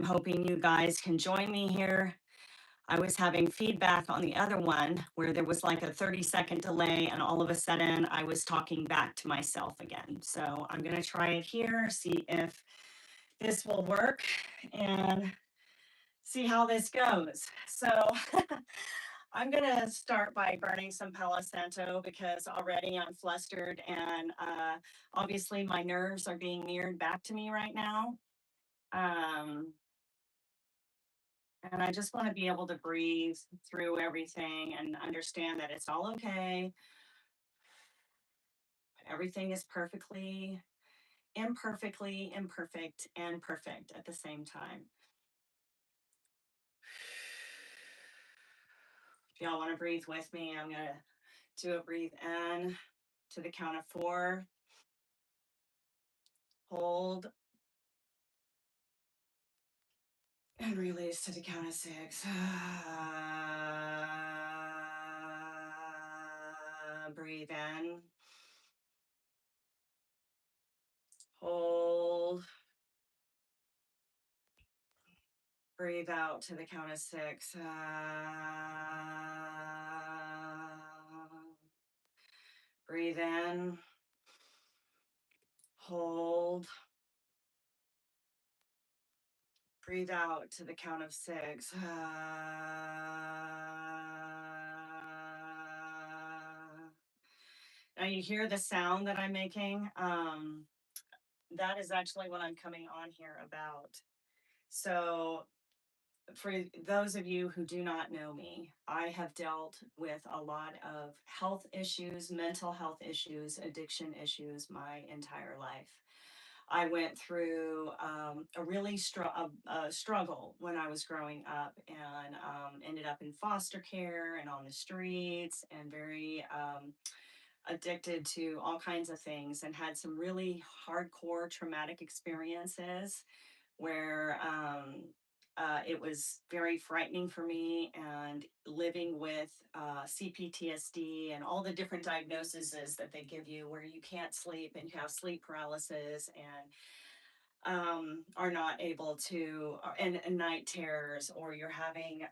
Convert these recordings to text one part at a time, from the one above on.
I'm hoping you guys can join me here. I was having feedback on the other one where there was like a 30-second delay, and all of a sudden I was talking back to myself again. So I'm going to try it here, see if this will work, and see how this goes. So I'm going to start by burning some Palo Santo because already I'm flustered, and obviously my nerves are being mirrored back to me right now. Um, And I just want to be able to breathe through everything and understand that it's all okay. Everything is perfectly, imperfectly imperfect and perfect at the same time. If y'all want to breathe with me, I'm going to do a breathe in to the count of 4, hold, and release to the count of 6. Breathe in, hold, breathe out to the count of 6. Breathe in, hold, breathe out to the count of 6. Now you hear the sound that I'm making. That is actually what I'm coming on here about. So for those of you who do not know me, I have dealt with a lot of health issues, mental health issues, addiction issues my entire life. I went through a really struggle when I was growing up, and ended up in foster care and on the streets and very addicted to all kinds of things, and had some really hardcore traumatic experiences where it was very frightening for me, and living with CPTSD and all the different diagnoses that they give you where you can't sleep and you have sleep paralysis and are not able to, and night terrors, or you're having,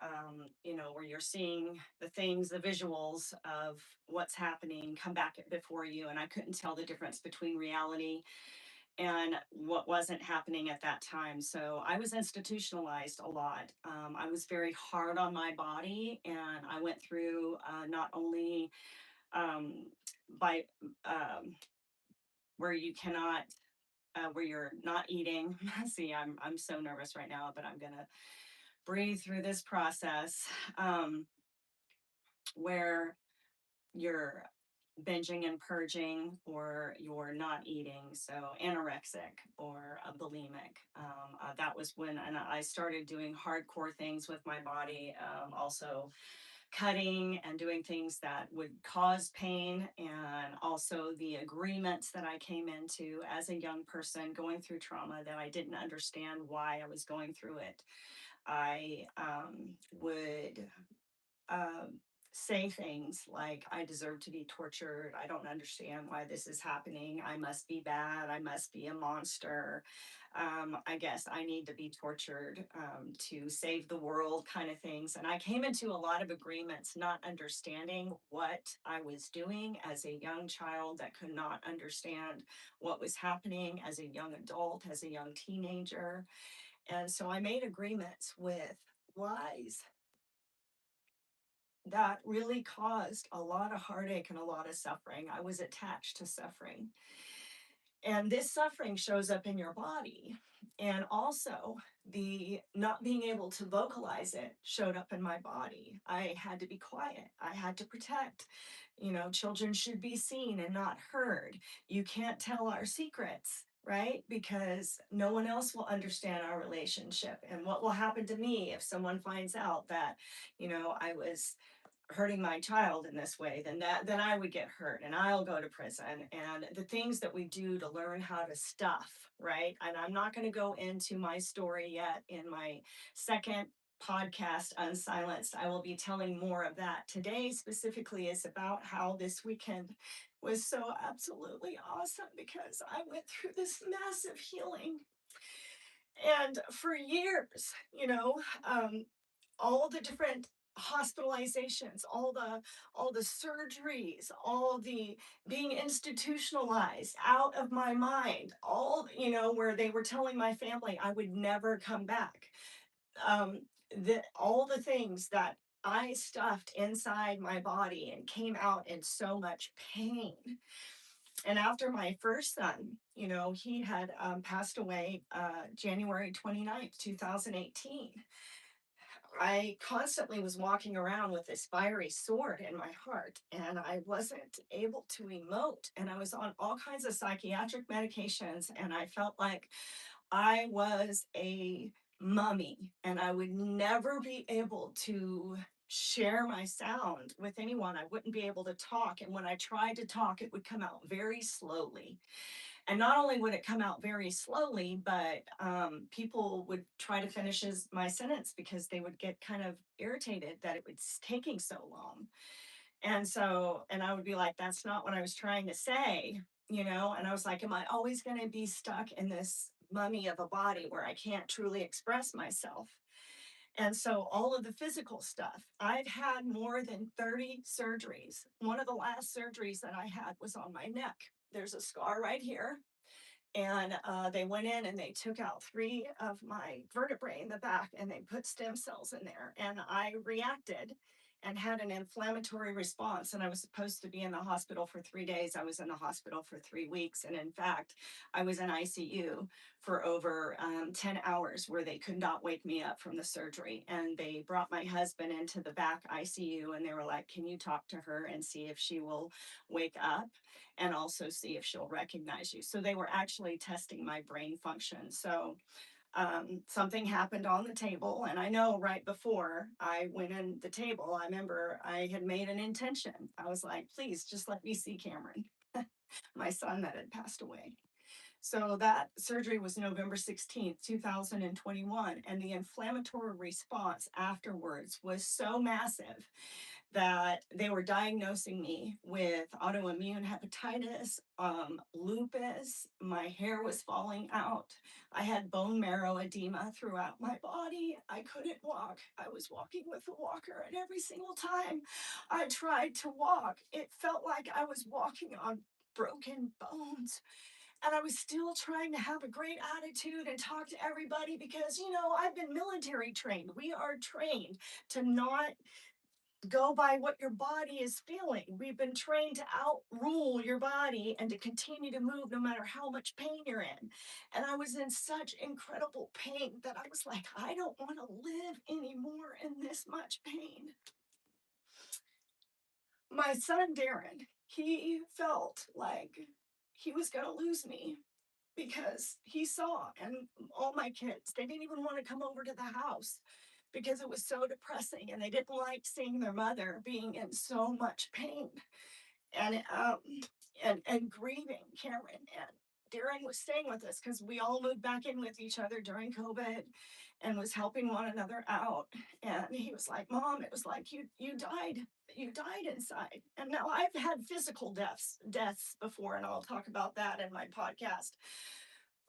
where you're seeing the things, the visuals of what's happening come back before you. And I couldn't tell the difference between reality and what wasn't happening at that time. So I was institutionalized a lot. I was very hard on my body, and I went through not only um, by where you cannot, where you're not eating. See, I'm so nervous right now, but I'm gonna breathe through this process, where you're binging and purging, or you're not eating, so anorexic or bulimic. That was when, and I started doing hardcore things with my body, also cutting and doing things that would cause pain, and also the agreements that I came into as a young person going through trauma that I didn't understand why I was going through it. I would um, say things like, I deserve to be tortured. I don't understand why this is happening. I must be bad. I must be a monster. I guess I need to be tortured to save the world, kind of things. And I came into a lot of agreements, not understanding what I was doing as a young child that could not understand what was happening as a young adult, as a young teenager. And so I made agreements with lies that really caused a lot of heartache and a lot of suffering. I was attached to suffering. And this suffering shows up in your body. And also, the not being able to vocalize it showed up in my body. I had to be quiet. I had to protect. Children should be seen and not heard. You can't tell our secrets, right? Because no one else will understand our relationship. And what will happen to me if someone finds out that, I was hurting my child in this way, then I would get hurt and I'll go to prison. And the things that we do to learn how to stuff, right? And I'm not going to go into my story yet. In my second podcast, Unsilenced, I will be telling more of that. Today specifically is about how this weekend was so absolutely awesome, because I went through this massive healing. And for years, all the different hospitalizations, all the surgeries, all the being institutionalized out of my mind, all, where they were telling my family I would never come back. Um, all the things that I stuffed inside my body and came out in so much pain. And after my first son, he had passed away January 29th, 2018. I constantly was walking around with this fiery sword in my heart, and I wasn't able to emote. And I was on all kinds of psychiatric medications, and I felt like I was a mummy, and I would never be able to share my sound with anyone. I wouldn't be able to talk. And when I tried to talk, it would come out very slowly. And not only would it come out very slowly, but people would try to finish my sentence because they would get kind of irritated that it was taking so long. And I would be like, that's not what I was trying to say, And I was like, am I always going to be stuck in this mummy of a body where I can't truly express myself? And so all of the physical stuff, I've had more than 30 surgeries. One of the last surgeries that I had was on my neck. There's a scar right here, and they went in and they took out three of my vertebrae in the back and they put stem cells in there. And I reacted and had an inflammatory response. And I was supposed to be in the hospital for 3 days. I was in the hospital for 3 weeks. And in fact, I was in ICU for over 10 hours where they could not wake me up from the surgery. And they brought my husband into the back ICU and they were like, can you talk to her and see if she will wake up? And also see if she'll recognize you. So they were actually testing my brain function. So something happened on the table. And I know right before I went in the table, I remember I had made an intention. I was like, please just let me see Cameron, my son that had passed away. So that surgery was November 16th, 2021. And the inflammatory response afterwards was so massive that they were diagnosing me with autoimmune hepatitis, lupus. My hair was falling out. I had bone marrow edema throughout my body. I couldn't walk. I was walking with a walker, and every single time I tried to walk, it felt like I was walking on broken bones. And I was still trying to have a great attitude and talk to everybody because, I've been military trained. We are trained to not go by what your body is feeling. We've been trained to outrule your body and to continue to move no matter how much pain you're in. And I was in such incredible pain that I was like, I don't want to live anymore in this much pain. My son, Darren, he felt like he was going to lose me because he saw, and all my kids, they didn't even want to come over to the house because it was so depressing and they didn't like seeing their mother being in so much pain and grieving Cameron. And Darren was staying with us because we all moved back in with each other during COVID and was helping one another out. And he was like, Mom, it was like you died inside. And now I've had physical deaths before, and I'll talk about that in my podcast.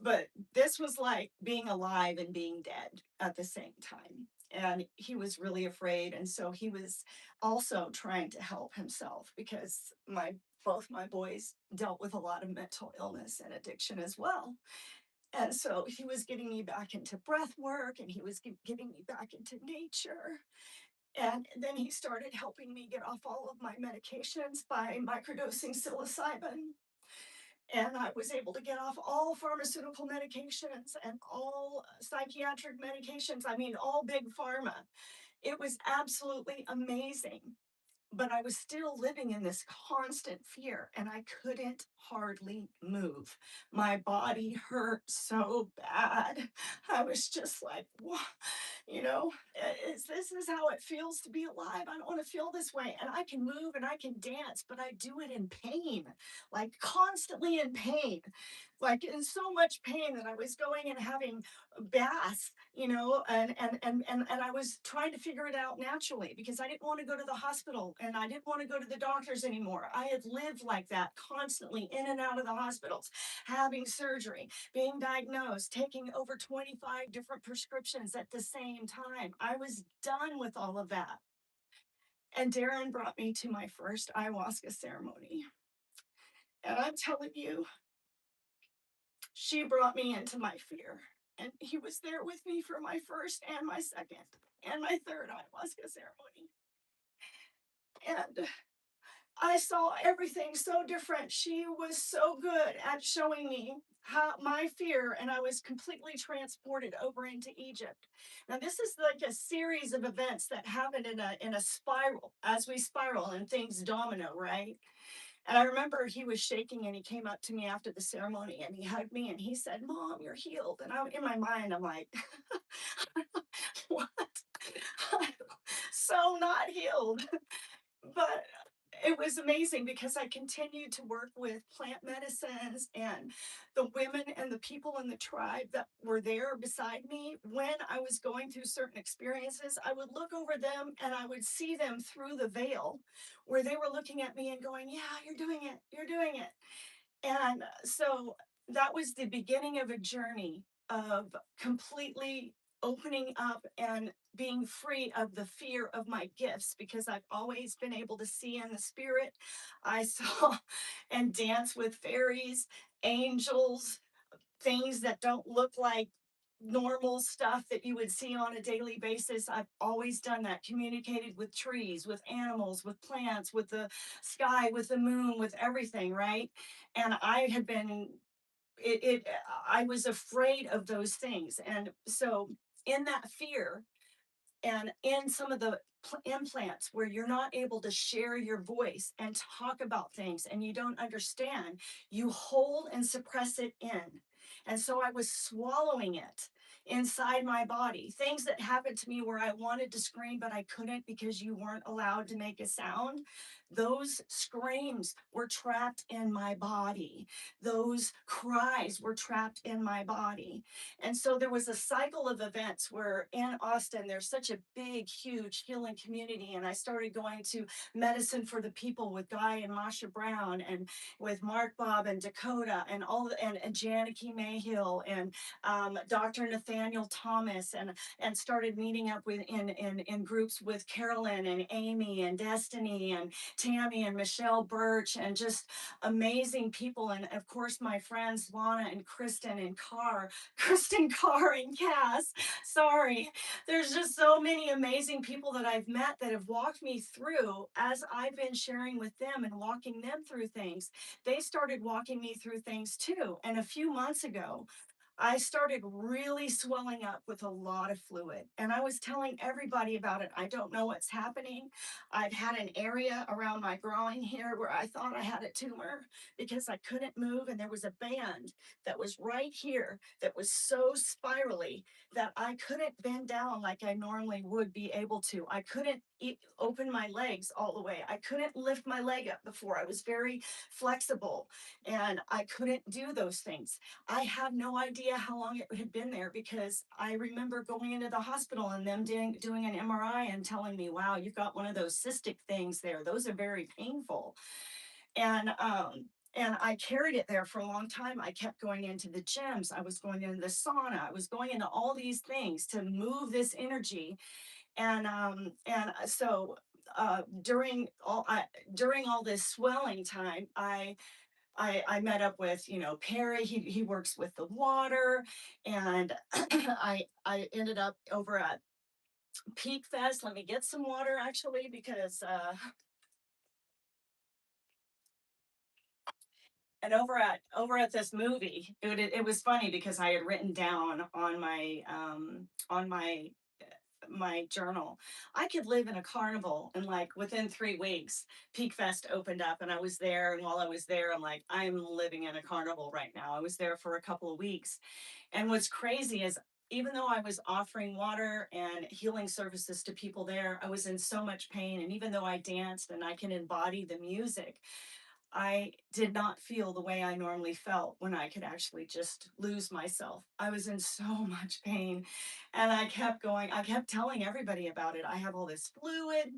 But this was like being alive and being dead at the same time. And he was really afraid. And so he was also trying to help himself because both my boys dealt with a lot of mental illness and addiction as well. And so he was getting me back into breath work and he was getting me back into nature. And then he started helping me get off all of my medications by microdosing psilocybin, and I was able to get off all pharmaceutical medications and all psychiatric medications. I mean, all big pharma. It was absolutely amazing. But I was still living in this constant fear and I couldn't hardly move. My body hurt so bad. I was just like, what? This is how it feels to be alive. I don't want to feel this way. And I can move and I can dance, but I do it in pain, like constantly in pain. like in so much pain that I was going and having baths, and I was trying to figure it out naturally because I didn't want to go to the hospital and I didn't want to go to the doctors anymore. I had lived like that constantly in and out of the hospitals, having surgery, being diagnosed, taking over 25 different prescriptions at the same time. I was done with all of that. And Darren brought me to my first ayahuasca ceremony. And I'm telling you, she brought me into my fear. And he was there with me for my first and my second and my third ayahuasca ceremony. And I saw everything so different. She was so good at showing me how my fear, and I was completely transported over into Egypt. Now, this is like a series of events that happen in a spiral as we spiral and things domino, right? And I remember he was shaking and he came up to me after the ceremony and he hugged me and he said, "Mom, you're healed." And in my mind, I'm like, what? I'm so not healed. But it was amazing because I continued to work with plant medicines and the women and the people in the tribe that were there beside me. When I was going through certain experiences, I would look over them and I would see them through the veil where they were looking at me and going, "Yeah, you're doing it. You're doing it." And so that was the beginning of a journey of completely opening up and being free of the fear of my gifts because I've always been able to see in the spirit. I saw and dance with fairies, angels, things that don't look like normal stuff that you would see on a daily basis. I've always done that, communicated with trees, with animals, with plants, with the sky, with the moon, with everything, right? And I had been it I was afraid of those things. And so in that fear, and in some of the implants where you're not able to share your voice and talk about things and you don't understand, you hold and suppress it in. And so I was swallowing it inside my body. Things that happened to me where I wanted to scream, but I couldn't because you weren't allowed to make a sound. Those screams were trapped in my body. Those cries were trapped in my body. And so there was a cycle of events where in Austin, there's such a big, huge healing community. And I started going to Medicine for the People with Guy and Masha Brown and with Mark Bob and Dakota and and Janicki Mayhill and Dr. Nathaniel Thomas and started meeting up in groups with Carolyn and Amy and Destiny and Tammy and Michelle Birch and just amazing people. And of course, my friends Lana and Kristen Carr and Cass. Sorry. There's just so many amazing people that I've met that have walked me through as I've been sharing with them and walking them through things. They started walking me through things too. And a few months ago, I started really swelling up with a lot of fluid. And I was telling everybody about it. I don't know what's happening. I've had an area around my groin here where I thought I had a tumor because I couldn't move. And there was a band that was right here that was so spirally that I couldn't bend down like I normally would be able to. I couldn't open my legs all the way. I couldn't lift my leg up before. I was very flexible and I couldn't do those things. I have no idea how long it had been there because I remember going into the hospital and them doing an MRI and telling me, "Wow, you've got one of those cystic things there. Those are very painful." And I carried it there for a long time. I kept going into the gyms. I was going into the sauna. I was going into all these things to move this energy. And during all this swelling time, I met up with Perry. He works with the water, and I ended up over at Peak Fest. Let me get some water actually because and over at this movie, it was funny because I had written down on my journal, I could live in a carnival, and like within 3 weeks, Peak Fest opened up and I was there. And while I was there, I'm like, I'm living in a carnival right now. I was there for a couple of weeks. And what's crazy is even though I was offering water and healing services to people there, I was in so much pain. And even though I danced and I can embody the music, I did not feel the way I normally felt when I could actually just lose myself. I was in so much pain, and I kept going. I kept telling everybody about it. I have all this fluid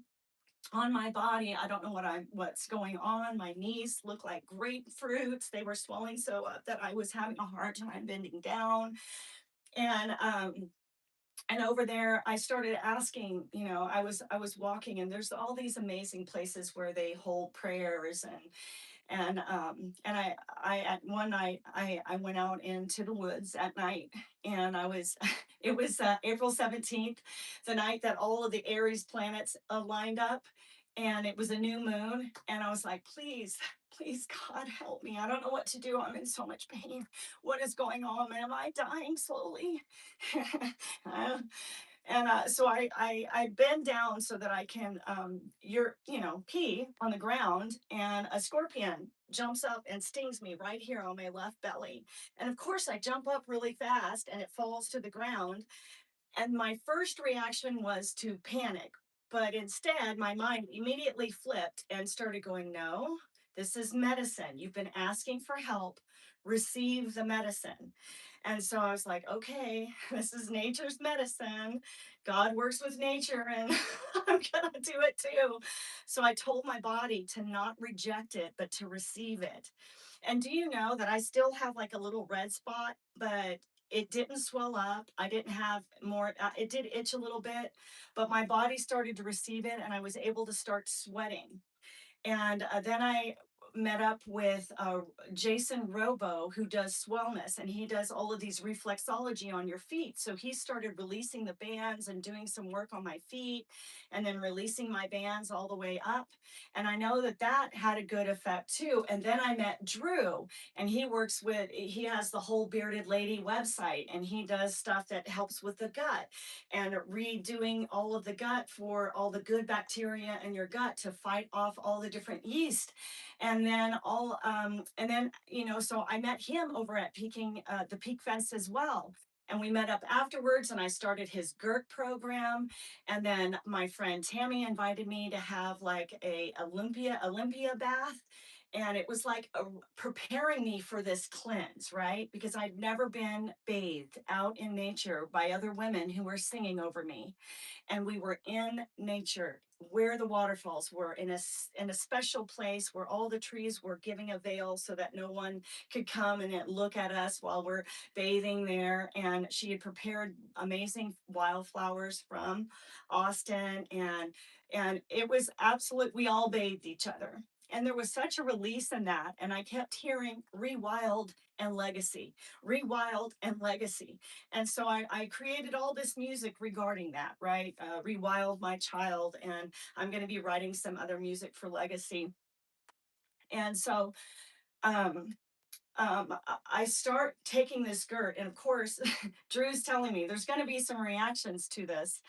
on my body. I don't know what's going on. My knees look like grapefruits. They were swelling so up that I was having a hard time bending down. And and over there I started asking, I was walking, and there's all these amazing places where they hold prayers, and I at one night I went out into the woods at night, and I was it was April 17th, the night that all of the Aries planets lined up, and it was a new moon, and I was like, please, please, God, help me. I don't know what to do. I'm in so much pain. What is going on? Am I dying slowly? Uh, and so I bend down so that I can pee on the ground, and a scorpion jumps up and stings me right here on my left belly. And of course I jump up really fast, and it falls to the ground, and my first reaction was to panic, but instead my mind immediately flipped and started going, no, this is medicine. You've been asking for help. Receive the medicine. And so I was like, okay, this is nature's medicine. God works with nature, and I'm going to do it too. So I told my body to not reject it, but to receive it. And do you know that I still have like a little red spot, but it didn't swell up. I didn't have more, it did itch a little bit, but my body started to receive it, and I was able to start sweating. And then I met up with Jason Robo, who does Swellness, and he does all of these reflexology on your feet. So he started releasing the bands and doing some work on my feet, and then releasing my bands all the way up. And I know that that had a good effect too. And then I met Drew, and he has the Whole Bearded Lady website, and he does stuff that helps with the gut and redoing all of the gut for all the good bacteria in your gut to fight off all the different yeast. So I met him over at the Peak Fence as well. And we met up afterwards, and I started his GERT program. And then my friend Tammy invited me to have like a Olympia bath. And it was like preparing me for this cleanse, right? Because I'd never been bathed out in nature by other women who were singing over me, and we were in nature where the waterfalls were, in a special place where all the trees were giving a veil so that no one could come and look at us while we're bathing there. And she had prepared amazing wildflowers from Austin, and it was absolute. We all bathed each other, and there was such a release in that. And I kept hearing rewild and legacy, rewild and legacy. And so I created all this music regarding that, right? Rewild My Child, and I'm going to be writing some other music for Legacy. And so I start taking this GERT, and of course, Drew's telling me there's going to be some reactions to this.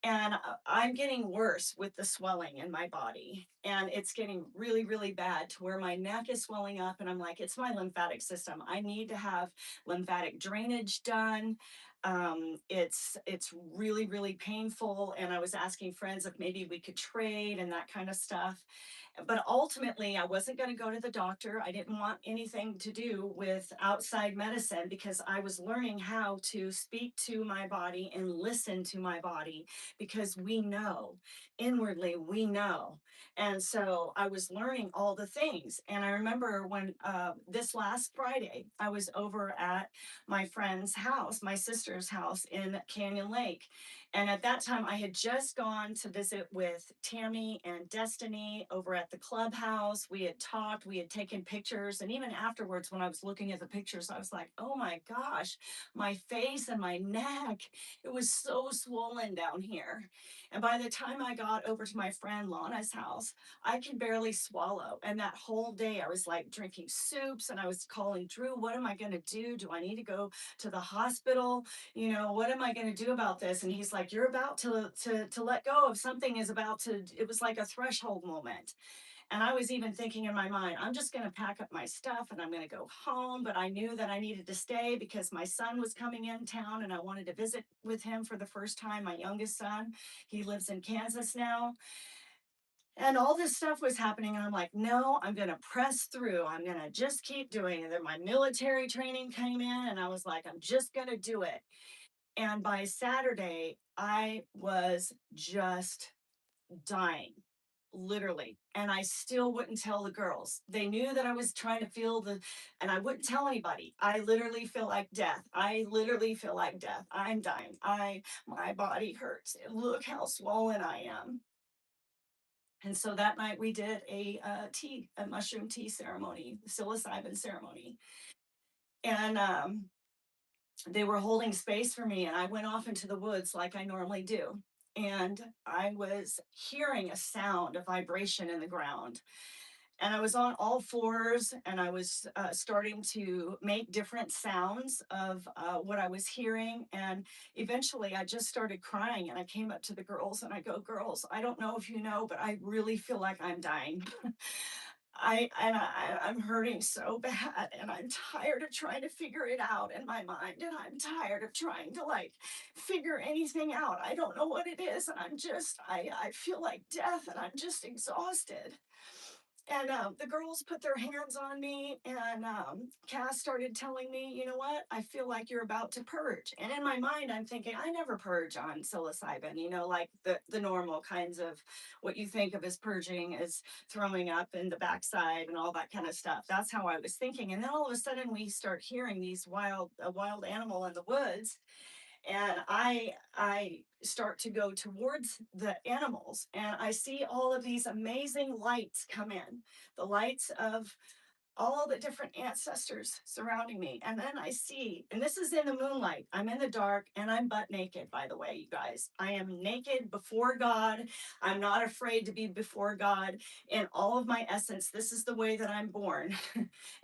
And I'm getting worse with the swelling in my body. And it's getting really, really bad to where my neck is swelling up. And I'm like, it's my lymphatic system. I need to have lymphatic drainage done. It's really, really painful. And I was asking friends if maybe we could trade and that kind of stuff. But ultimately, I wasn't going to go to the doctor. I didn't want anything to do with outside medicine, because I was learning how to speak to my body and listen to my body, because we know inwardly, we know. And so I was learning all the things. And I remember when this last Friday, I was over at my friend's house, my sister's house in Canyon Lake. And at that time, I had just gone to visit with Tammy and Destiny over at the clubhouse. We had talked, we had taken pictures. And even afterwards, when I was looking at the pictures, I was like, oh my gosh, my face and my neck, it was so swollen down here. And by the time I got over to my friend Lana's house, I could barely swallow. And that whole day, I was like drinking soups, and I was calling Drew, what am I going to do? Do I need to go to the hospital? What am I going to do about this? And he's like, you're about to let go of something, is about to, it was like a threshold moment. And I was even thinking in my mind, I'm just going to pack up my stuff and I'm going to go home. But I knew that I needed to stay because my son was coming in town, and I wanted to visit with him for the first time, my youngest son. He lives in Kansas now. And all this stuff was happening. And I'm like, no, I'm going to press through. I'm going to just keep doing it. Then my military training came in, and I was like, I'm just going to do it. And by Saturday, I was just dying, literally. And I still wouldn't tell the girls. They knew that I was trying to feel and I wouldn't tell anybody. I literally feel like death. I literally feel like death. I'm dying. My body hurts. Look how swollen I am. And so that night we did a mushroom tea ceremony, psilocybin ceremony. And they were holding space for me, and I went off into the woods like I normally do. And I was hearing a sound, a vibration in the ground. And I was on all fours, and I was starting to make different sounds of what I was hearing. And eventually I just started crying, and I came up to the girls and I go, girls, I don't know if you know, but I really feel like I'm dying. I'm hurting so bad, and I'm tired of trying to figure it out in my mind, and I'm tired of trying to like figure anything out. I don't know what it is, and I feel like death, and I'm just exhausted. And the girls put their hands on me, and Cass started telling me, you know what? I feel like you're about to purge. And in my mind, I'm thinking, I never purge on psilocybin, like the normal kinds of what you think of as purging is throwing up in the backside and all that kind of stuff. That's how I was thinking. And then all of a sudden, we start hearing a wild animal in the woods, and I start to go towards the animals, and I see all of these amazing lights come in, the lights of all the different ancestors surrounding me. And then I see, and this is in the moonlight, I'm in the dark, and I'm butt naked, by the way, you guys. I am naked before God. I'm not afraid to be before God in all of my essence. This is the way that I'm born.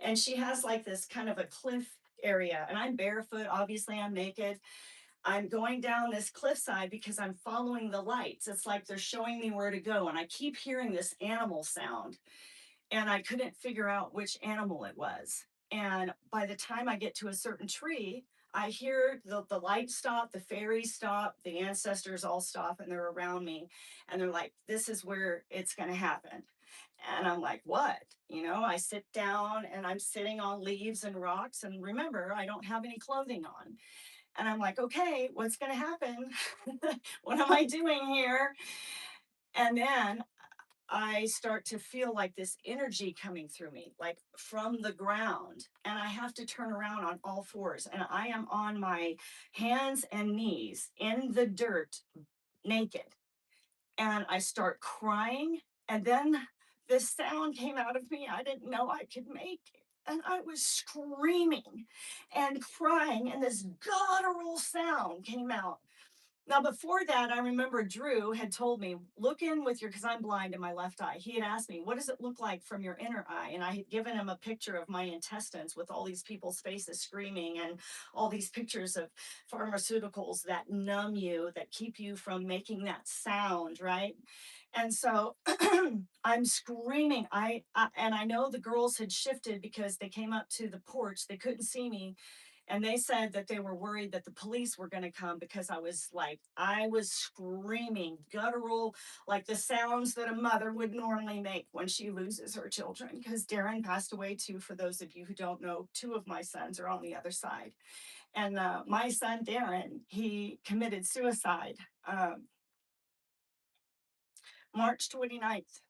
And she has like this kind of a cliff area, and I'm barefoot, obviously I'm naked. I'm going down this cliffside because I'm following the lights. It's like they're showing me where to go. And I keep hearing this animal sound, and I couldn't figure out which animal it was. And by the time I get to a certain tree, I hear the lights stop, the fairies stop, the ancestors all stop, and they're around me. And they're like, this is where it's going to happen. And I'm like, what? I sit down, and I'm sitting on leaves and rocks. And remember, I don't have any clothing on. And I'm like, okay, what's going to happen? What am I doing here? And then I start to feel like this energy coming through me, like from the ground. And I have to turn around on all fours. And I am on my hands and knees in the dirt, naked. And I start crying. And then this sound came out of me I didn't know I could make. And I was screaming and crying, and this guttural sound came out. Now, before that, I remember Drew had told me, look in with your, because I'm blind in my left eye. He had asked me, what does it look like from your inner eye? And I had given him a picture of my intestines with all these people's faces screaming, and all these pictures of pharmaceuticals that numb you, that keep you from making that sound, right? And so I'm screaming. And I know the girls had shifted because they came up to the porch. They couldn't see me, and they said that they were worried that the police were going to come because I was screaming guttural, like the sounds that a mother would normally make when she loses her children. Because Darren passed away too, for those of you who don't know, two of my sons are on the other side. And my son, Darren, he committed suicide March 29th,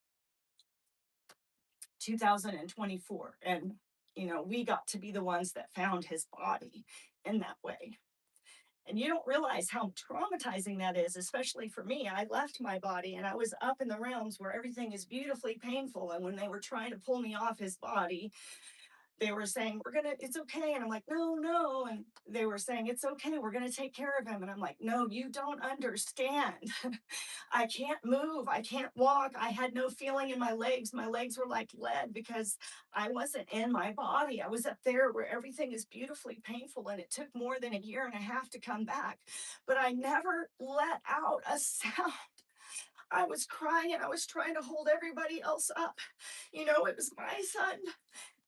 2024. And, we got to be the ones that found his body in that way. And you don't realize how traumatizing that is, especially for me. I left my body, and I was up in the realms where everything is beautifully painful. And when they were trying to pull me off his body, they were saying, it's okay. And I'm like, no, no. And they were saying, it's okay. We're going to take care of him. And I'm like, no, you don't understand. I can't move. I can't walk. I had no feeling in my legs. My legs were like lead because I wasn't in my body. I was up there where everything is beautifully painful. And it took more than a year and a half to come back. But I never let out a sound. I was crying, and I was trying to hold everybody else up. It was my son,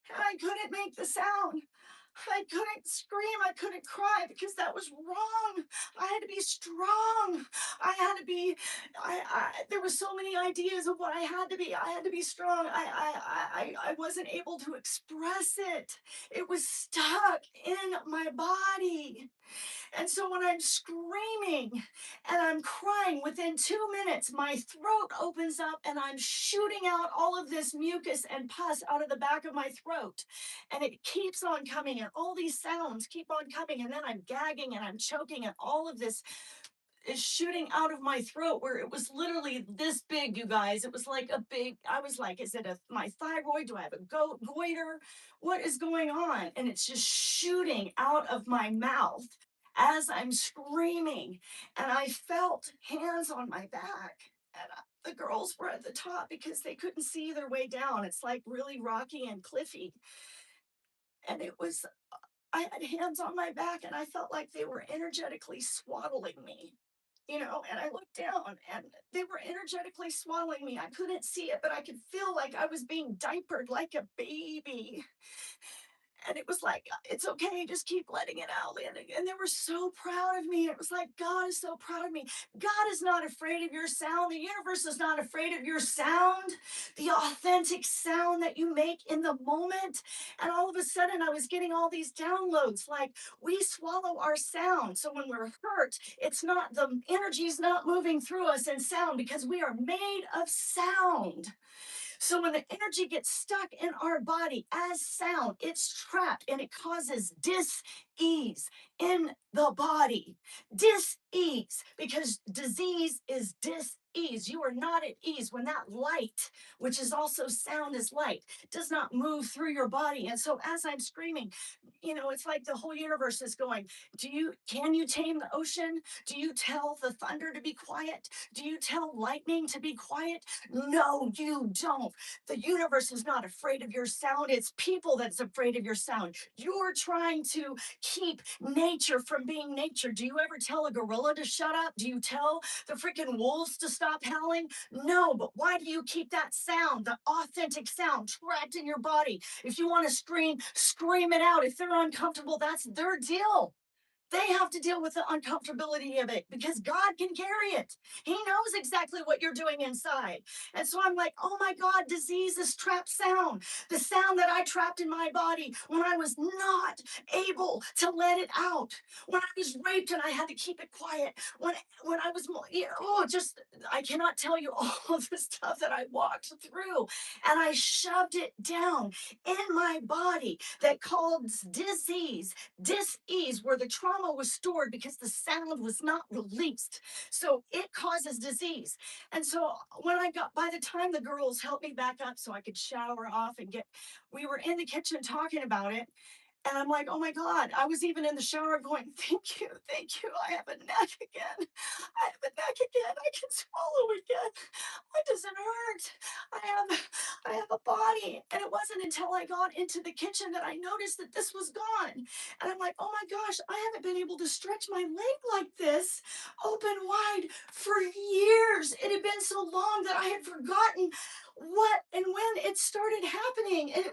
and I couldn't make the sound. I couldn't scream. I couldn't cry because that was wrong. I had to be strong. I had to be, there were so many ideas of what I had to be. I had to be strong. I wasn't able to express it. It was stuck in my body. And so when I'm screaming and I'm crying, within 2 minutes, my throat opens up and I'm shooting out all of this mucus and pus out of the back of my throat. And it keeps on coming, and all these sounds keep on coming. And then I'm gagging and I'm choking, and all of this is shooting out of my throat, where it was literally this big, you guys. It was like a big, I was like, is it my thyroid? Do I have a goiter? What is going on? And it's just shooting out of my mouth as I'm screaming. And I felt hands on my back. And the girls were at the top because they couldn't see their way down. It's like really rocky and cliffy. And it was, I had hands on my back, and I felt like they were energetically swaddling me, and I looked down and they were energetically swaddling me. I couldn't see it, but I could feel like I was being diapered like a baby. And it was like, it's okay, just keep letting it out. And they were so proud of me. It was like, God is so proud of me. God is not afraid of your sound. The universe is not afraid of your sound, the authentic sound that you make in the moment. And all of a sudden, I was getting all these downloads like, we swallow our sound. So when we're hurt, it's not, the energy is not moving through us in sound, because we are made of sound. So when the energy gets stuck in our body as sound, it's trapped and it causes dis-ease in the body. Dis-ease, because disease is dis-ease. You are not at ease when that light, which is also sound as light, does not move through your body. And so as I'm screaming, it's like the whole universe is going, can you tame the ocean? Do you tell the thunder to be quiet? Do you tell lightning to be quiet? No, you don't. The universe is not afraid of your sound. It's people that's afraid of your sound. You're trying to keep nature from being nature. Do you ever tell a gorilla to shut up? Do you tell the freaking wolves to stop howling? No, but why do you keep that sound, the authentic sound, trapped in your body? If you want to scream, scream it out. If they're uncomfortable, that's their deal. They have to deal with the uncomfortability of it, because God can carry it. He knows exactly what you're doing inside. And so I'm like, oh my God, disease is trapped sound. The sound that I trapped in my body when I was not able to let it out. When I was raped and I had to keep it quiet. When I was, just, I cannot tell you all of the stuff that I walked through. And I shoved it down in my body that caused disease, dis-ease, where the trauma was stored because the sound was not released. So it causes disease. And so by the time the girls helped me back up so I could shower off we were in the kitchen talking about it. And I'm like, oh my God, I was even in the shower going, thank you, thank you. I have a neck again. I have a neck again. I can swallow again. It doesn't hurt. I have a body. And it wasn't until I got into the kitchen that I noticed that this was gone. And I'm like, oh my gosh, I haven't been able to stretch my leg like this open wide for years. It had been so long that I had forgotten what and when it started happening. And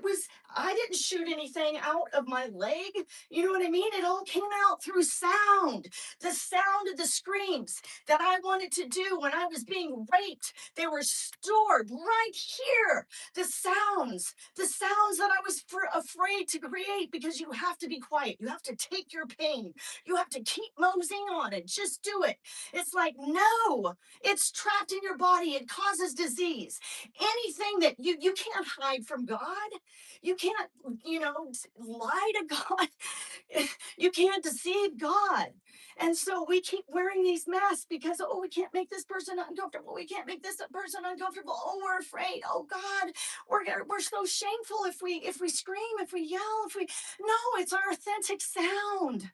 I didn't shoot anything out of my leg. You know what I mean? It all came out through sound, the sound of the screams that I wanted to do when I was being raped. They were stored right here. The sounds that I was afraid to create, because you have to be quiet. You have to take your pain. You have to keep moseying on it. Just do it. It's like, no, it's trapped in your body. It causes disease. Anything that you can't hide from God. You can't, lie to God. You can't deceive God. And so we keep wearing these masks because, we can't make this person uncomfortable. We can't make this person uncomfortable. Oh, we're afraid. Oh God, we're so shameful if we scream, if we yell, if we no, it's our authentic sound,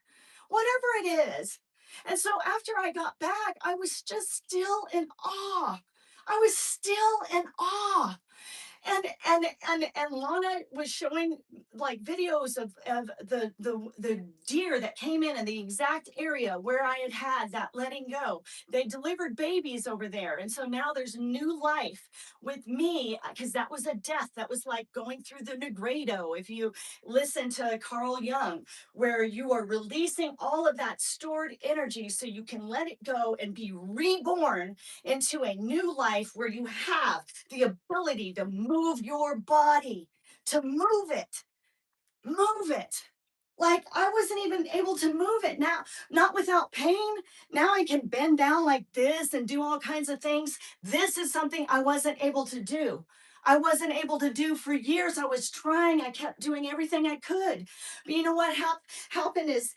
whatever it is. And so after I got back, I was just still in awe. I was still in awe. And Lana was showing like videos of the deer that came in the exact area where I had that letting go. They delivered babies over there, and so now there's new life with me because that was a death. That was like going through the Negredo. If you listen to Carl Jung, where you are releasing all of that stored energy so you can let it go and be reborn into a new life where you have the ability to move your body, to move it. Like I wasn't even able to move it now, not without pain. Now I can bend down like this and do all kinds of things. This is something I wasn't able to do. I wasn't able to do for years. I was trying. I kept doing everything I could. But you know what happened is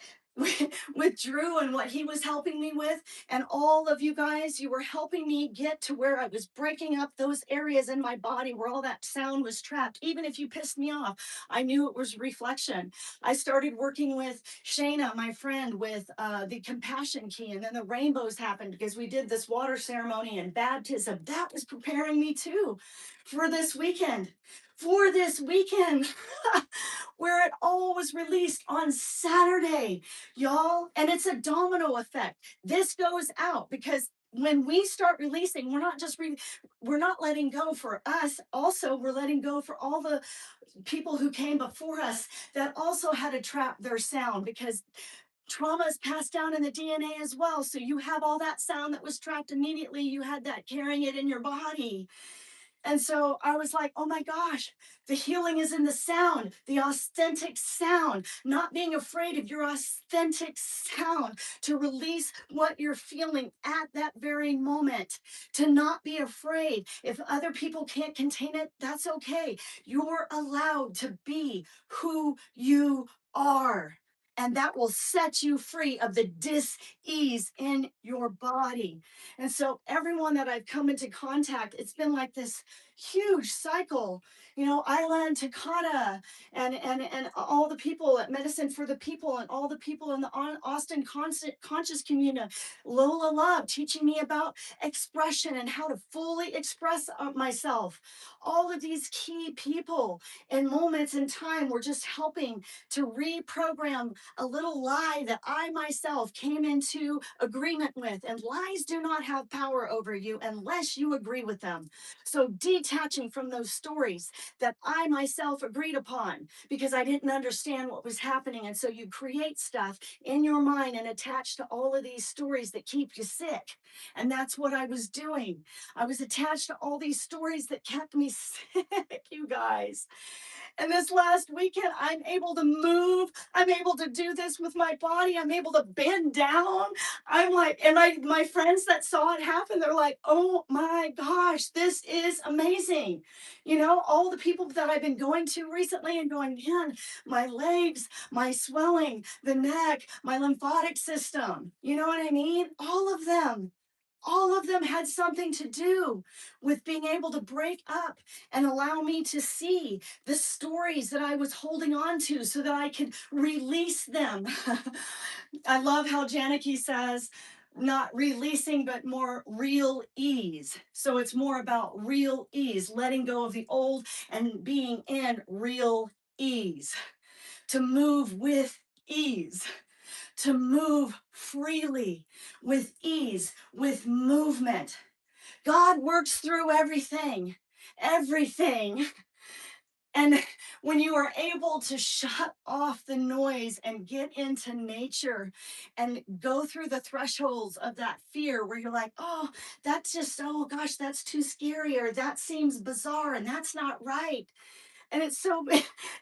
with Drew and what he was helping me with, and all of you guys, you were helping me get to where I was breaking up those areas in my body where all that sound was trapped. Even if you pissed me off, I knew it was reflection. I started working with Shayna, my friend, with the compassion key, and then the rainbows happened because we did this water ceremony and baptism. That was preparing me too for this weekend. For this weekend, where it all was released on Saturday, y'all. And it's a domino effect. This goes out because when we start releasing, we're not letting go for us. Also, we're letting go for all the people who came before us that also had to trap their sound because trauma is passed down in the DNA as well. So you have all that sound that was trapped immediately. You had that carrying it in your body. And so I was like, oh my gosh, the healing is in the sound, the authentic sound, not being afraid of your authentic sound, to release what you're feeling at that very moment, to not be afraid. If other people can't contain it, that's okay. You're allowed to be who you are. And that will set you free of the dis-ease in your body. And so everyone that I've come into contact, it's been like this huge cycle. You know, Isla Takata and all the people at Medicine for the People and all the people in the Austin Conscious community, Lola Love teaching me about expression and how to fully express myself. All of these key people in moments in time were just helping to reprogram a little lie that I myself came into agreement with. And lies do not have power over you unless you agree with them. So detaching from those stories that I myself agreed upon because I didn't understand what was happening. And so you create stuff in your mind and attach to all of these stories that keep you sick. And that's what I was doing. I was attached to all these stories that kept me sick, you guys. And this last weekend, I'm able to move. I'm able to do this with my body. I'm able to bend down. I'm like, and my friends that saw it happen, they're like, oh my gosh, this is amazing. You know, all the people that I've been going to recently and going, man, my legs, my swelling, the neck, my lymphatic system. You know what I mean? All of them had something to do with being able to break up and allow me to see the stories that I was holding on to so that I could release them. I love how Janicki says, not releasing, but more real ease. So it's more about real ease, letting go of the old and being in real ease, to move with ease, to move freely, with ease, with movement. God works through everything, everything. And when you are able to shut off the noise and get into nature and go through the thresholds of that fear where you're like, oh, that's just, oh gosh, that's too scary, or that seems bizarre and that's not right. And it's so,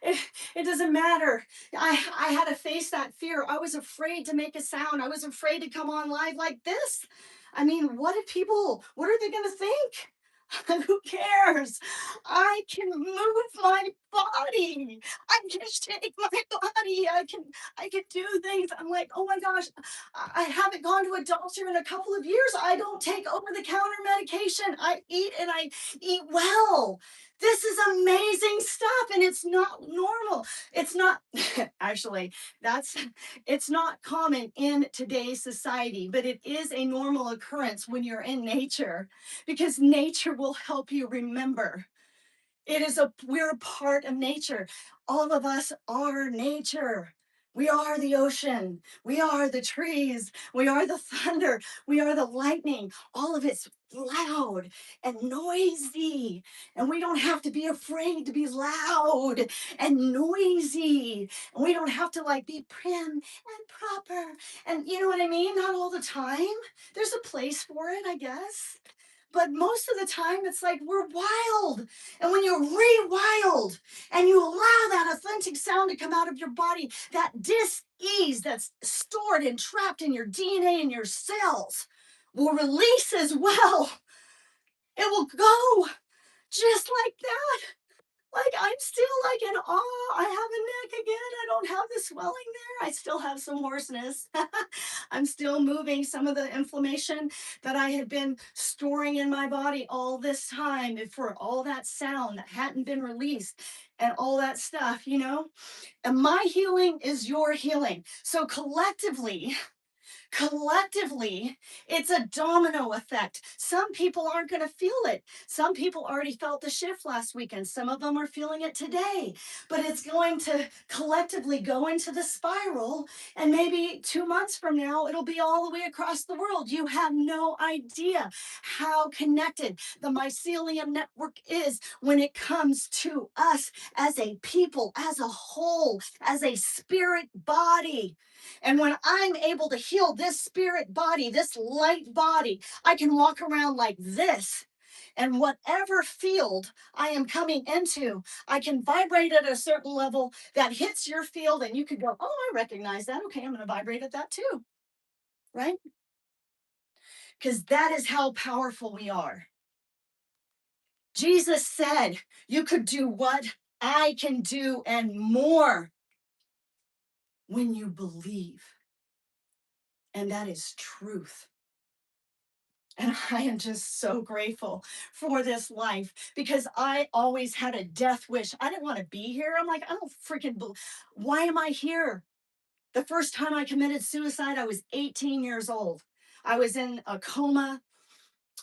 it doesn't matter. I had to face that fear. I was afraid to make a sound. I was afraid to come on live like this. I mean, what are they going to think? Who cares? I can move my body. I can shake my body. I can do things. I'm like, oh my gosh, I haven't gone to a doctor in a couple of years. I don't take over the counter medication. I eat and I eat well. This is amazing stuff, and it's not normal. It's not actually, that's it's not common in today's society, but it is a normal occurrence when you're in nature because nature will help you remember. We're a part of nature. All of us are nature. We are the ocean. We are the trees. We are the thunder. We are the lightning. All of it's loud and noisy. And we don't have to be afraid to be loud and noisy. And we don't have to like be prim and proper. And you know what I mean? Not all the time. There's a place for it, I guess. But most of the time, it's like we're wild. And when you're wild and you allow that authentic sound to come out of your body, that dis-ease that's stored and trapped in your DNA and your cells will release as well. It will go just like that. Like I'm still like in awe. I have a neck again. I don't have the swelling there. I still have some hoarseness. I'm still moving some of the inflammation that I had been storing in my body all this time for all that sound that hadn't been released and all that stuff, you know? And my healing is your healing. So collectively, it's a domino effect. Some people aren't going to feel it. Some people already felt the shift last weekend. Some of them are feeling it today, but it's going to collectively go into the spiral. And maybe 2 months from now, it'll be all the way across the world. You have no idea how connected the mycelium network is when it comes to us as a people, as a whole, as a spirit body. And when I'm able to heal this spirit body, this light body, I can walk around like this. And whatever field I am coming into, I can vibrate at a certain level that hits your field, and you could go, oh, I recognize that. Okay, I'm going to vibrate at that too. Right? Because that is how powerful we are. Jesus said, you could do what I can do and more when you believe. And that is truth. And I am just so grateful for this life because I always had a death wish. I didn't want to be here. I'm like, I don't freaking, why am I here? The first time I committed suicide, I was 18 years old. I was in a coma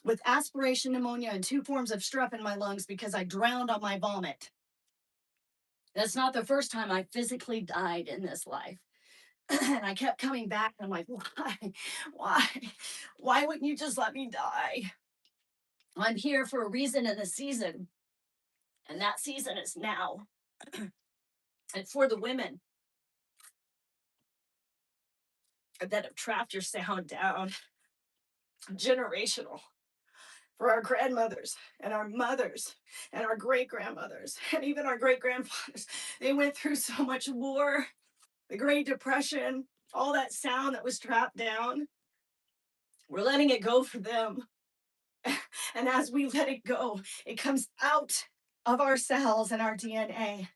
with aspiration pneumonia and 2 forms of strep in my lungs because I drowned on my vomit. That's not the first time I physically died in this life. And I kept coming back. And I'm like, why? Why? Why wouldn't you just let me die? I'm here for a reason and a season. And that season is now. And for the women that have trapped your sound down, generational. For our grandmothers and our mothers and our great grandmothers and even our great grandfathers. They went through so much war, the Great Depression, all that sound that was trapped down. We're letting it go for them. And as we let it go, it comes out of our cells and our DNA.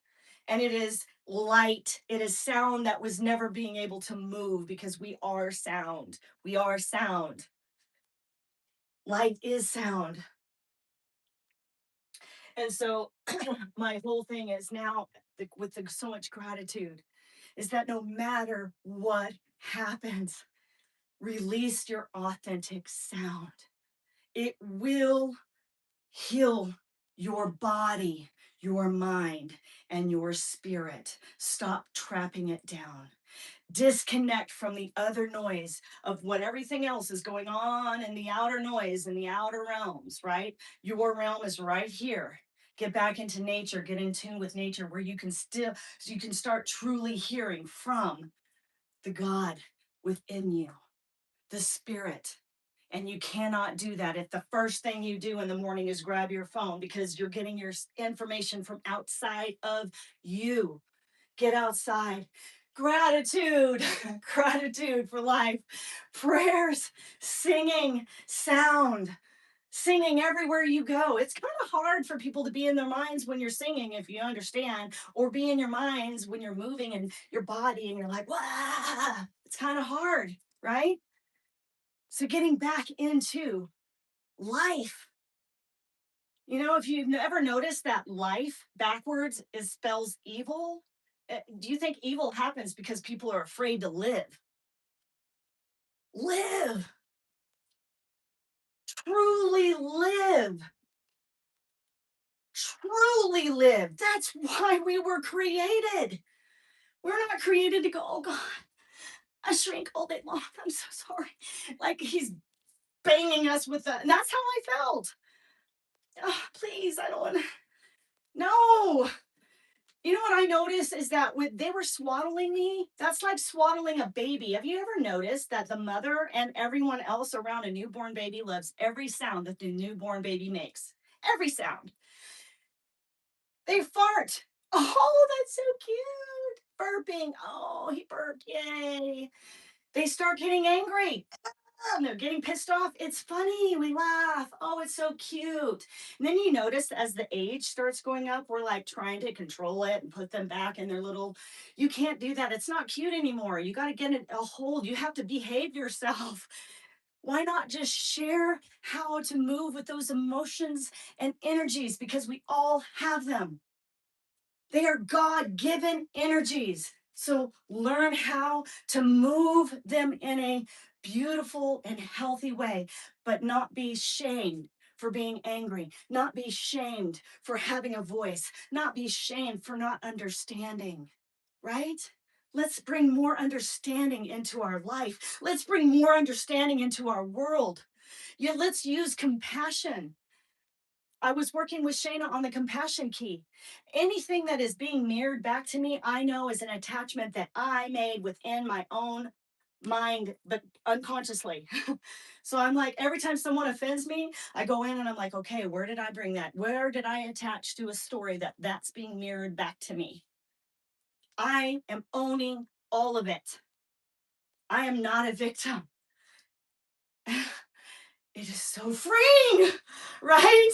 And it is light. It is sound that was never being able to move because we are sound. We are sound. Light is sound. And so my whole thing is now with so much gratitude is that no matter what happens, release your authentic sound. It will heal your body, your mind, and your spirit. Stop trapping it down. Disconnect from the other noise of what everything else is going on in the outer noise in the outer realms, right? Your realm is right here. Get back into nature, get in tune with nature where you can start truly hearing from the God within you, the spirit. And you cannot do that if the first thing you do in the morning is grab your phone because you're getting your information from outside of you. Get outside. Gratitude, gratitude for life, prayers, singing, sound, singing everywhere you go. It's kind of hard for people to be in their minds when you're singing, if you understand, or be in your minds when you're moving in your body and you're like, wow, it's kind of hard, right? So getting back into life. You know, if you've ever noticed that life backwards is spells evil, do you think evil happens because people are afraid to live? Live, truly live, truly live. That's why we were created. We're not created to go, oh God, I shrink all day long. I'm so sorry. Like he's banging us with that. And that's how I felt. Oh, please, I don't want to. No. You know what I noticed is that when they were swaddling me, that's like swaddling a baby. Have you ever noticed that the mother and everyone else around a newborn baby loves every sound that the newborn baby makes? Every sound. They fart. Oh, that's so cute. Burping. Oh, he burped. Yay. They start getting angry. And they're getting pissed off. It's funny. We laugh. Oh, it's so cute. And then you notice as the age starts going up, we're like trying to control it and put them back in their little. You can't do that. It's not cute anymore. You got to get it a hold. You have to behave yourself. Why not just share how to move with those emotions and energies because we all have them? They are God given energies. So learn how to move them in a beautiful and healthy way, but not be shamed for being angry, not be shamed for having a voice, not be shamed for not understanding, right? Let's bring more understanding into our life. Let's bring more understanding into our world. Yeah, let's use compassion. I was working with Shayna on the compassion key. Anything that is being mirrored back to me, I know is an attachment that I made within my own mind, but unconsciously. So I'm like, every time someone offends me, I go in and I'm like, okay, where did I bring that? Where did I attach to a story that's being mirrored back to me? I am owning all of it. I am not a victim. It is so freeing, right?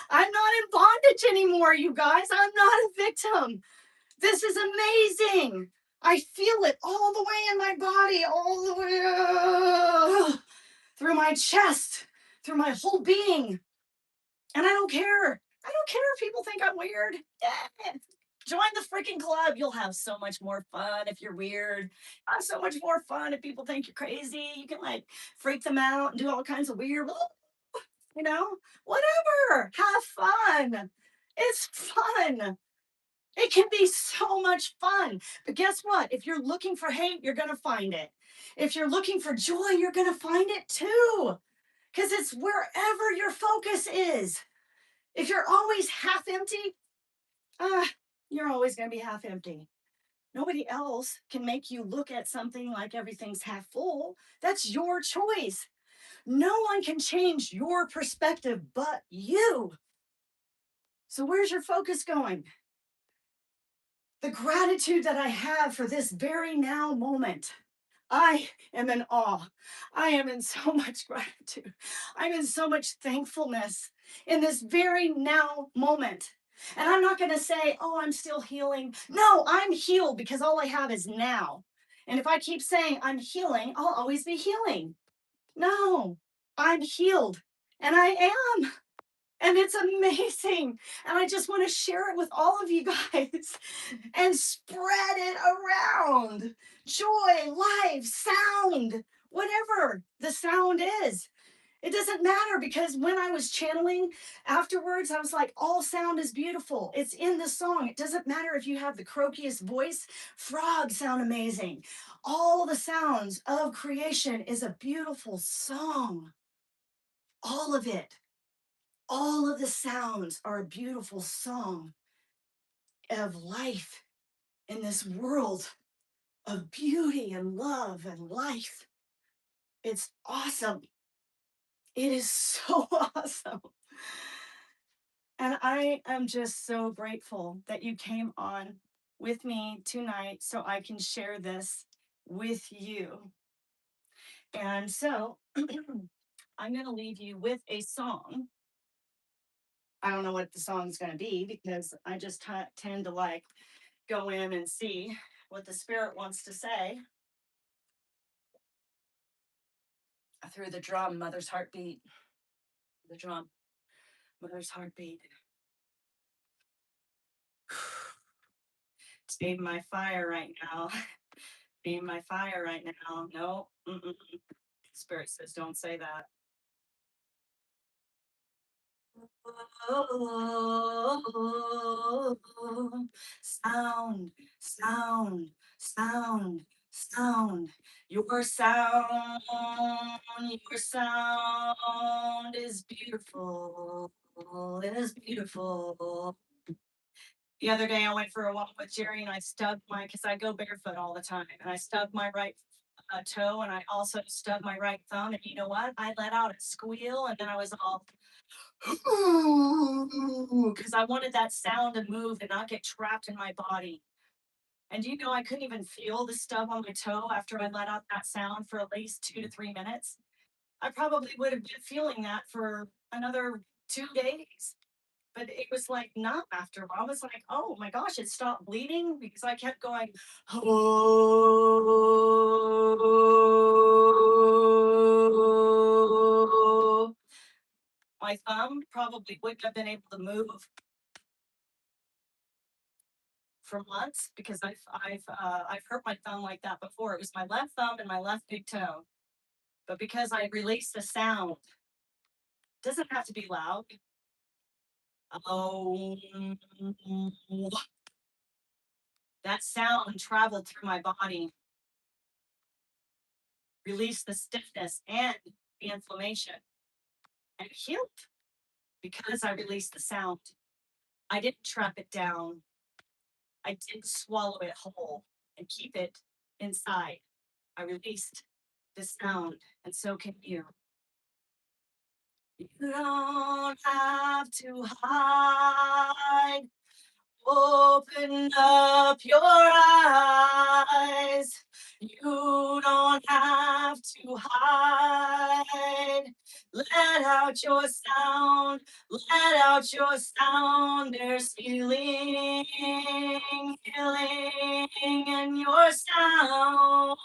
I'm not in bondage anymore, you guys. I'm not a victim. This is amazing. I feel it all the way in my body, all the way through my chest, through my whole being. And I don't care. I don't care if people think I'm weird. Yeah. Join the freaking club. You'll have so much more fun if you're weird. Have so much more fun if people think you're crazy. You can like freak them out and do all kinds of weird, whatever. Have fun. It's fun. It can be so much fun. But guess what? If you're looking for hate, you're going to find it. If you're looking for joy, you're going to find it too. Because it's wherever your focus is. If you're always half empty, uh, you're always going to be half empty. Nobody else can make you look at something like everything's half full. That's your choice. No one can change your perspective but you. So, where's your focus going? The gratitude that I have for this very now moment. I am in awe. I am in so much gratitude. I'm in so much thankfulness in this very now moment. And I'm not going to say, oh, I'm still healing. No, I'm healed because all I have is now. And if I keep saying I'm healing, I'll always be healing. No, I'm healed. And I am. And it's amazing. And I just want to share it with all of you guys and spread it around. Joy, life, sound, whatever the sound is. It doesn't matter because when I was channeling afterwards, I was like, all sound is beautiful. It's in the song. It doesn't matter if you have the croakiest voice, frogs sound amazing. All the sounds of creation is a beautiful song. All of it. All of the sounds are a beautiful song of life in this world of beauty and love and life. It's awesome. It is so awesome. And I am just so grateful that you came on with me tonight so I can share this with you. And so I'm going to leave you with a song. I don't know what the song's going to be because I just tend to like go in and see what the spirit wants to say through the drum, mother's heartbeat, the drum, mother's heartbeat. It's being my fire right now. Being my fire right now. No, spirit says don't say that. Sound, sound, sound, sound. Your sound is beautiful. It is beautiful. The other day, I went for a walk with Jerry, and I stubbed because I go barefoot all the time, and I stubbed my right toe, and I also stubbed my right thumb. And you know what? I let out a squeal, and then I was all because I wanted that sound to move and not get trapped in my body. And you know, I couldn't even feel the stub on my toe after I let out that sound for at least 2 to 3 minutes. I probably would have been feeling that for another 2 days. But it was like numb after a while. I was like, oh my gosh, it stopped bleeding because I kept going, oh. My thumb probably wouldn't have been able to move for months because I've hurt my thumb like that before. It was my left thumb and my left big toe. But because I released the sound, doesn't have to be loud. Oh, that sound traveled through my body, released the stiffness and the inflammation, and healed because I released the sound. I didn't trap it down. I didn't swallow it whole and keep it inside. I released the sound, and so can you. You don't have to hide. Open up your eyes. You don't have to hide. Let out your sound. Let out your sound. There's healing, healing in your sound.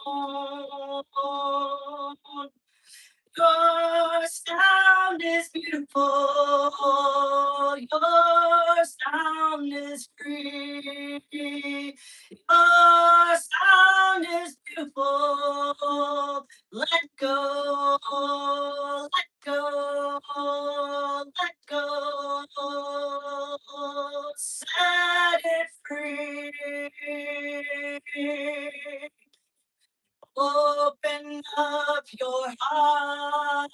Your sound is beautiful. Your sound is free. Your sound is beautiful. Let go, let go, let go. Set it free. Open up your hearts,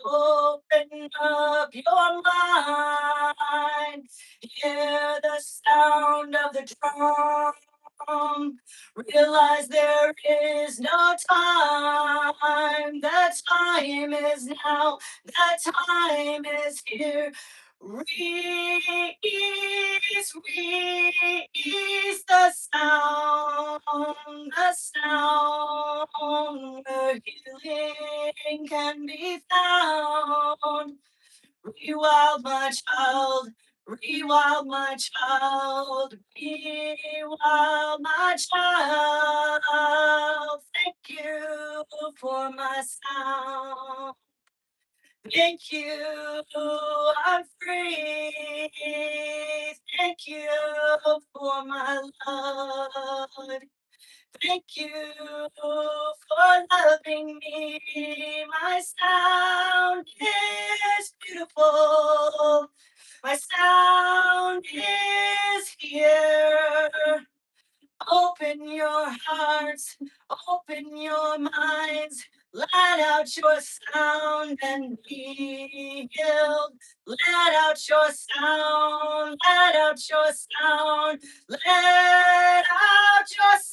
open up your mind. Hear the sound of the drum. Realize there is no time. The time is now. The time is here. Release, release the sound where healing can be found. Rewild, my child, rewild, my child, rewild, my child. Thank you for my sound. Thank you, I'm free. Thank you for my love. Thank you for loving me. My sound is beautiful. My sound is here. Open your hearts, open your minds, let out your sound and be healed. Let out your sound, let out your sound, let out your sound.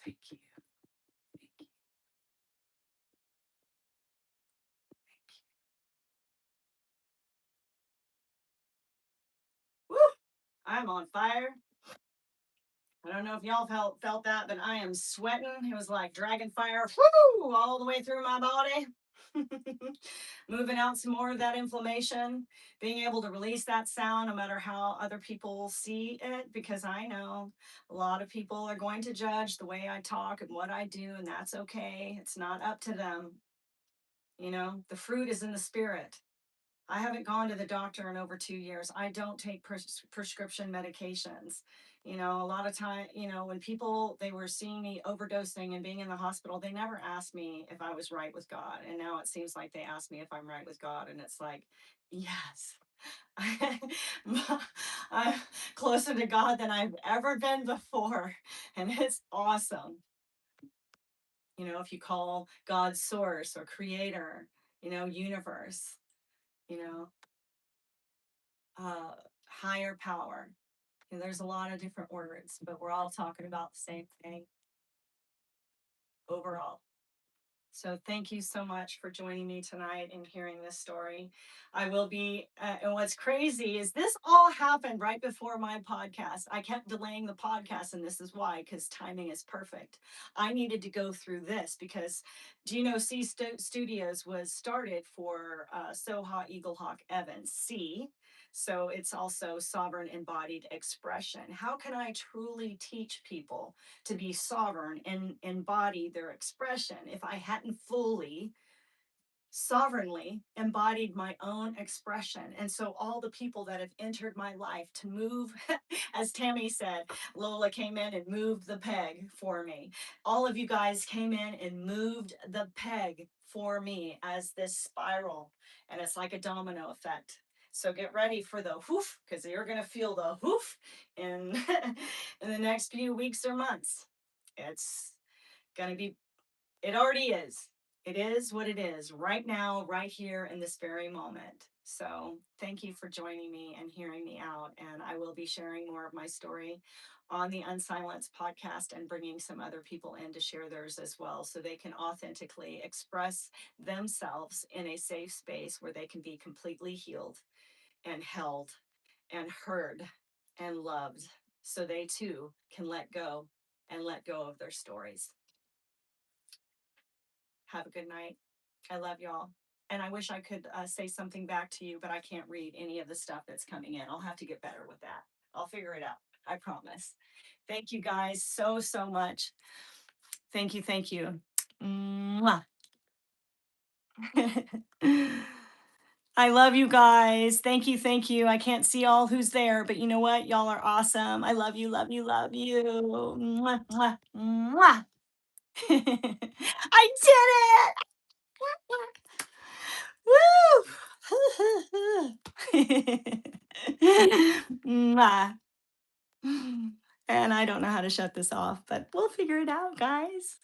Thank you. Thank you. I'm on fire. I don't know if y'all felt that, but I am sweating. It was like dragon fire, whoo, all the way through my body. Moving out some more of that inflammation, being able to release that sound no matter how other people see it, because I know a lot of people are going to judge the way I talk and what I do, and that's okay. It's not up to them. You know, the fruit is in the spirit. I haven't gone to the doctor in over 2 years. I don't take prescription medications. You know, a lot of time, you know, when people they were seeing me overdosing and being in the hospital, they never asked me if I was right with God. And now it seems like they ask me if I'm right with God. And it's like, yes, I'm closer to God than I've ever been before. And it's awesome. You know, if you call God source or creator, you know, universe, you know, uh, higher power. And there's a lot of different words, but we're all talking about the same thing overall. So thank you so much for joining me tonight and hearing this story. I will be, and what's crazy is this all happened right before my podcast. I kept delaying the podcast, and this is why, because timing is perfect. I needed to go through this because, do you know, Studios was started for Soha Eaglehawk Evans, C. So it's also sovereign embodied expression. How can I truly teach people to be sovereign and embody their expression if I hadn't fully sovereignly embodied my own expression? And so all the people that have entered my life to move, as Tammy said, Lola came in and moved the peg for me. All of you guys came in and moved the peg for me as this spiral, and it's like a domino effect. So get ready for the hoof, because you're going to feel the hoof in in the next few weeks or months. It's going to be, it already is. It is what it is right now, right here in this very moment. So thank you for joining me and hearing me out. And I will be sharing more of my story on the Unsilenced podcast and bringing some other people in to share theirs as well, so they can authentically express themselves in a safe space where they can be completely healed and held and heard and loved, so they too can let go and let go of their stories. Have a good night. I love y'all. And I wish I could say something back to you, but I can't read any of the stuff that's coming in. I'll have to get better with that. I'll figure it out. I promise. Thank you guys so, so much. Thank you. Thank you. Mwah. I love you guys. Thank you. Thank you. I can't see all who's there, but you know what? Y'all are awesome. I love you. Love you. Love you. Mwah, mwah, mwah. I did it. Woo! Mwah. And I don't know how to shut this off, but we'll figure it out, guys.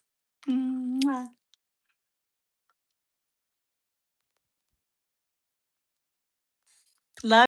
Mwah. Love